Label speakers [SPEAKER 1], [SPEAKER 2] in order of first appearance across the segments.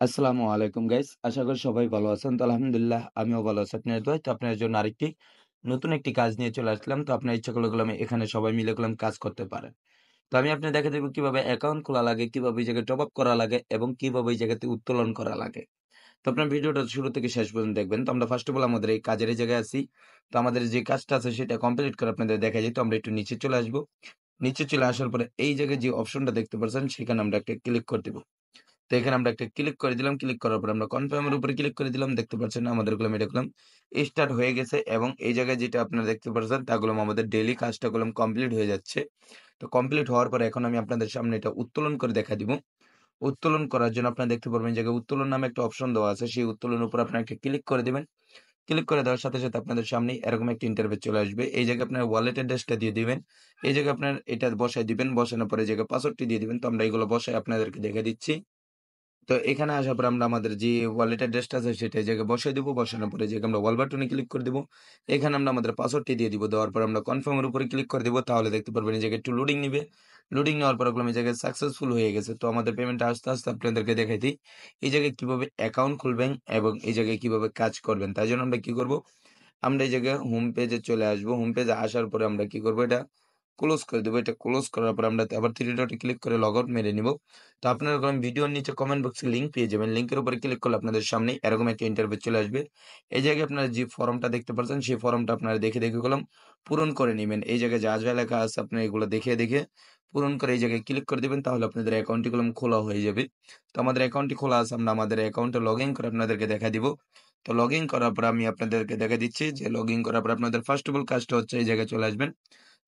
[SPEAKER 1] আসসালামু আলাইকুম গাইস। আশা করি সবাই ভালো আছেন। তো আলহামদুলিল্লাহ আমিও ভালো আছি আপনার দোয়ায়। তো আপনার জন্য আরেকটি নতুন একটি কাজ নিয়ে চলে আসলাম। তো আপনার ইচ্ছা করলে আমি এখানে সবাই মিলে কাজ করতে পারেন। তো আমি আপনার দেখা দেব কিভাবে অ্যাকাউন্ট খোলা লাগে, কিভাবে এই জায়গায় টপ আপ করা লাগে এবং কিভাবে এই জায়গাতে উত্তোলন করা লাগে। তো আপনার ভিডিওটা শুরু থেকে শেষ পর্যন্ত দেখবেন। তো আমরা ফার্স্ট অফ অল আমাদের এই কাজের এই জায়গায় আছি। তো আমাদের যে কাজটা আছে সেটা কমপ্লিট করে আপনাদের দেখা যায়। তো আমরা একটু নিচে চলে আসবো। নিচে চলে আসার পরে এই জায়গায় যে অপশনটা দেখতে পাচ্ছেন সেখানে আমরা একটা ক্লিক করে দিব। তো এখানে আমরা একটা ক্লিক করে দিলাম। ক্লিক করার পর আমরা কনফার্ম এর উপরে ক্লিক করে দিলাম। দেখতে পাচ্ছেন আমাদের এটা স্টার্ট হয়ে গেছে এবং এই জায়গায় যেটা আপনারা দেখতে পাচ্ছেন আমাদের ডেইলি কাজটা কমপ্লিট হয়ে যাচ্ছে। তো কমপ্লিট হওয়ার পরে এখন আমি আপনাদের সামনে এটা উত্তোলন করে দেখা দিব। উত্তোলন করার জন্য আপনারা দেখতে পারবেন যে উত্তোলন নামে একটা অপশন দেওয়া আছে। সেই উত্তোলনের উপর আপনারা একটা ক্লিক করে দিবেন। ক্লিক করে দেওয়ার সাথে, সাথে আপনাদের সামনেই এরকম একটা ইন্টারফেস চলে আসবে। এই জায়গায় আপনার ওয়ালেট অ্যাড্রেসটা দিয়ে দিবেন। এই জায়গায় আপনার এটা বসায় দিবেন। বসানোর পরে এই জায়গায় পাসওয়ার্ডটি দিয়ে দিবেন। তো আমরা এগুলো বসায় আপনাদেরকে দেখে দিচ্ছি। তো এখানে আসার পর আমরা আমাদের যে ওয়ালেট অ্যাড্রেসটা আছে সেটা এই জায়গায় বসায় দিব। বসানোর পরে এই জায়গায় আমরা ওয়াল বাটনে ক্লিক করে দিব। এখানে আমরা আমাদের পাসওয়ার্ডটি দিয়ে দিব। দেওয়ার পর আমরা কনফার্ম এর উপরে ক্লিক করে দিব। তাহলে দেখতে পারবেন এই জায়গায় একটু লোডিং নিবে। লোডিং নেওয়ার পর এই জায়গায় সাকসেসফুল হয়ে গেছে। তো আমাদের পেমেন্টটা আস্তে, আস্তে আপনাদেরকে দেখাই দিই। এই জায়গায় কিভাবে অ্যাকাউন্ট খুলবেন এবং এই জায়গায় কিভাবে কাজ করবেন। তাই জন্য আমরা কি করব? আমরা এই জায়গায় হোম পেজে চলে আসবো। হোম পেজে আসার পরে আমরা কি করব? এটা ক্লোজ করে দেবো। এটা ক্লোজ করার পর আমরা আবার 3 ডটে ক্লিক করে লগ আউট মেরে নিব। তো আপনারা ভিডিওর নিচে কমেন্ট বক্সে লিংক পেয়ে যাবেন। লিংকের উপরে ক্লিক করলে আপনাদের সামনে এরকম একটা ইন্টারফেস চলে আসবে। এই জায়গায় আপনারা যে ফর্মটা দেখতে পাচ্ছেন সেই ফর্মটা আপনারা দেখে, দেখে পূরণ করে নিবেন। এই জায়গায় যা, যা লেখা আছে আপনারা এগুলো দেখে, দেখে পূরণ করে এই জায়গায় ক্লিক করে দিবেন। তাহলে আপনাদের অ্যাকাউন্টটি খোলা হয়ে যাবে। তো আমাদের অ্যাকাউন্টটি খোলা আছে। আমরা আমাদের অ্যাকাউন্টে লগইন করে আপনাদেরকে দেখা দিব। তো লগইন করার পর আমি আপনাদেরকে দেখা দিচ্ছি যে লগইন করার পর আপনাদের ফার্স্ট অফ অল কাজটা হচ্ছে এই জায়গায় চলে আসবেন।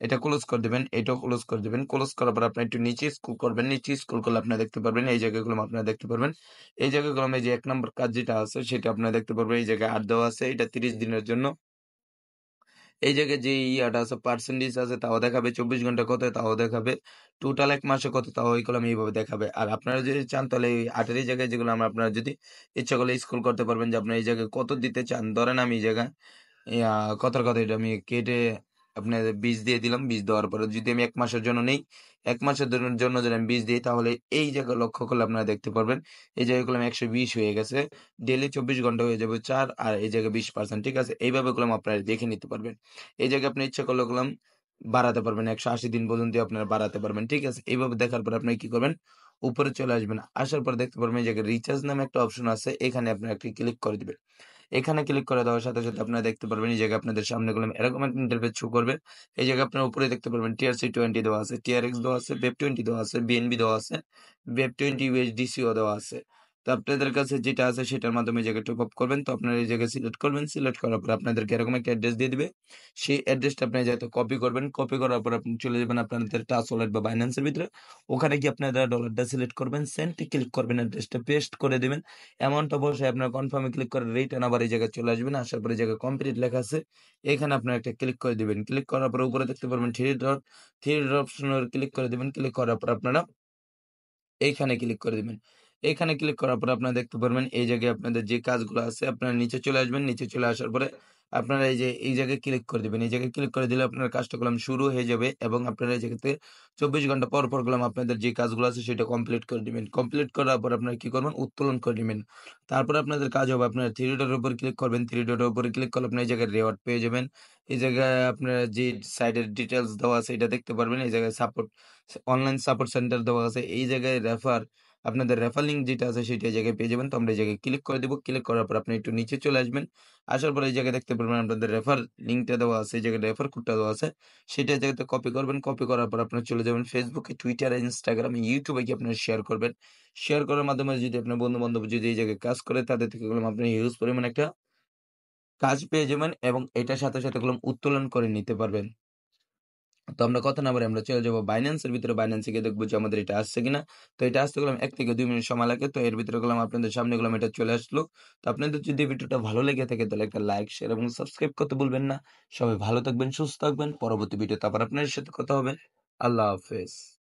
[SPEAKER 1] এটা ক্লোজ করে দিবেন, এটাও ক্লোজ করে দিবেন। ক্লোজ করার পর আপনি একটু নিচে স্ক্রল করবেন। নিচে স্ক্রল করলে আপনারা দেখতে পারবেন এই জায়গাগুলো আপনারা দেখতে পারবেন। এই জায়গাগুলো এই যে ১ নম্বর কাজ যেটা আছে সেটা আপনারা দেখতে পারবেন। এই জায়গায় দেওয়া আছে। এটা ৩০ দিনের জন্য। এই জায়গায় যে ইয়াটা আছে পার্সেন্টেজ আছে তাও দেখাবে, ২৪ ঘন্টা কত তাও দেখাবে, টোটাল ১ মাসে কত তাও এই কলামে এইভাবে দেখাবে। আর আপনারা যদি চান তাহলে এই ৮ এর এই জায়গায় যেগুলো আপনারা যদি ইচ্ছা করলে স্ক্রল করতে পারবেন যে আপনারা এই জায়গায় কত দিতে চান। ধরেন আমি এই জায়গায় ইয়া কথার কথা এটা আমি কেটে আপনার ২০ দিয়ে দিলাম। ২০ দেওয়ার পরে যদি আমি ১ মাসের জন্য নেই, ১ মাসের জন্য যদি আমি ২০ দিই তাহলে এই জায়গায় লক্ষ্য করলে আপনারা দেখতে পারবেন। এই জায়গায় ১২০ হয়ে গেছে। ডেইলি ২৪ ঘন্টা হয়ে যাবে ৪ আর এই জায়গায় ২০% ঠিক আছে? এইভাবে আপনারা দেখে নিতে পারবেন। এই জায়গায় আপনি ইচ্ছা করলে বাড়াতে পারবেন। ১৮০ দিন পর্যন্ত আপনারা বাড়াতে পারবেন। ঠিক আছে? এইভাবে দেখার পর আপনি কি করবেন? উপরে চলে আসবেন। আসার পর দেখতে পারবেন এই জায়গায় রিচার্জ নামে একটা অপশন আছে। এখানে আপনারা একটি ক্লিক করে দিবেন। এখানে ক্লিক করে দেওয়ার সাথে, সাথে আপনারা দেখতে পারবেন এই জায়গায় আপনাদের সামনে এরকম একটা ইন্টারফেস শো করবে। এই জায়গায় আপনারা উপরে দেখতে পারবেন TRC20 দেওয়া আছে, TRX দেওয়া আছে, BEP20 দেওয়া আছে, BNB দেওয়া আছে, BEP20 USDC ও দেওয়া আছে। তো আপনাদের কাছে যেটা আছে সেটার মাধ্যমে এই জায়গায় টপ আপ করবেন। তো আপনারা এই জায়গায় সিলেক্ট করবেন। সিলেক্ট করার পর আপনাদেরকে এরকম একটা অ্যাড্রেস দিয়ে দিবে। সেই অ্যাড্রেসটা আপনি যাতে কপি করবেন। কপি করার পর আপনি চলে যাবেন আপনাদের টাচ ওয়ালেট বা বাইন্যান্স এর ভিতরে। ওখানে গিয়ে আপনারা ডলারটা সিলেক্ট করবেন। সেন্ড এ ক্লিক করবেন, অ্যাড্রেসটা পেস্ট করে দিবেন। অ্যামাউন্ট অবশ্যই আপনার কনফার্মে ক্লিক করে রিটার্ন আবার এই জায়গায় চলে আসবেন। আসার পরে এই জায়গায় কমপ্লিট লেখা আছে। এখানে আপনারা একটা ক্লিক করে দিবেন। ক্লিক করার পরে উপরে দেখতে পারবেন থ্রি ডট অপশনের ক্লিক করে দিবেন। ক্লিক করার পর আপনারা এইখানে ক্লিক করে দিবেন। এইখানে ক্লিক করার পর আপনারা দেখতে পারবেন এই জায়গায় আপনাদের যে কাজগুলো আছে আপনারা নিচে চলে আসবেন। নিচে চলে আসার পরে আপনারা এই যে এই জায়গায় ক্লিক করে দিবেন। এই জায়গায় ক্লিক করে দিলে আপনার কাজটা শুরু হয়ে যাবে এবং আপনারা এই জায়গাতে ২৪ ঘন্টা পর, পর আপনাদের যে কাজগুলো আছে সেটা কমপ্লিট করে দিবেন। কমপ্লিট করার পর আপনারা কি করবেন? উত্তোলন করে নিবেন। তারপর আপনাদের কাজ হবে আপনারা 3 ডটের উপর ক্লিক করবেন। 3 ডটের উপরে ক্লিক করলে আপনি এই জায়গায় রিওয়ার্ড পেয়ে যাবেন। এই জায়গায় আপনার যে সাইটের ডিটেইলস দেওয়া আছে এটা দেখতে পারবেন। এই জায়গায় অনলাইন সাপোর্ট সেন্টার দেওয়া আছে। এই জায়গায় আপনাদের রেফার লিঙ্ক যেটা আছে সেটা এই জায়গায় পেয়ে যাবেন। তো আমরা এই জায়গায় ক্লিক করে দিব। ক্লিক করার পর আপনি একটু নিচে চলে আসবেন। আসার পরে এই জায়গায় দেখতে পারবেন আপনাদের রেফার লিঙ্কটা দেওয়া আছে। এই জায়গায় রেফার কোডটা দেওয়া আছে। সেটা এই জায়গাতে কপি করবেন। কপি করার পর আপনারা চলে যাবেন ফেসবুকে, টুইটারে, ইনস্টাগ্রামে, ইউটিউবে গিয়ে আপনারা শেয়ার করবেন। শেয়ার করার মাধ্যমে যদি আপনার বন্ধু-বান্ধব যদি এই জায়গায় কাজ করে তাদের থেকে আপনি হিউজ পরিমাণে একটা কাজ পেয়ে যাবেন এবং এটার সাথে, সাথে উত্তোলন করে নিতে পারবেন। তো আমরা কথা না বাড়িয়ে আমরা চলে যাবো Binance এর ভিতরে। Binance এ গিয়ে দেখবো যে আমাদের এটা আসছে কিনা। তো এটা আসতে ১ থেকে ২ মিনিট সময় লাগে। তো এর ভিতরে আপনাদের সামনে এটা চলে আসলো। তো আপনাদের যদি ভিডিওটা ভালো লেগে থাকে তাহলে একটা লাইক, শেয়ার এবং সাবস্ক্রাইব করতে ভুলবেন না। সবাই ভালো থাকবেন, সুস্থ থাকবেন। পরবর্তী ভিডিওতে আবার আপনাদের সাথে কথা হবে। আল্লাহ হাফেজ।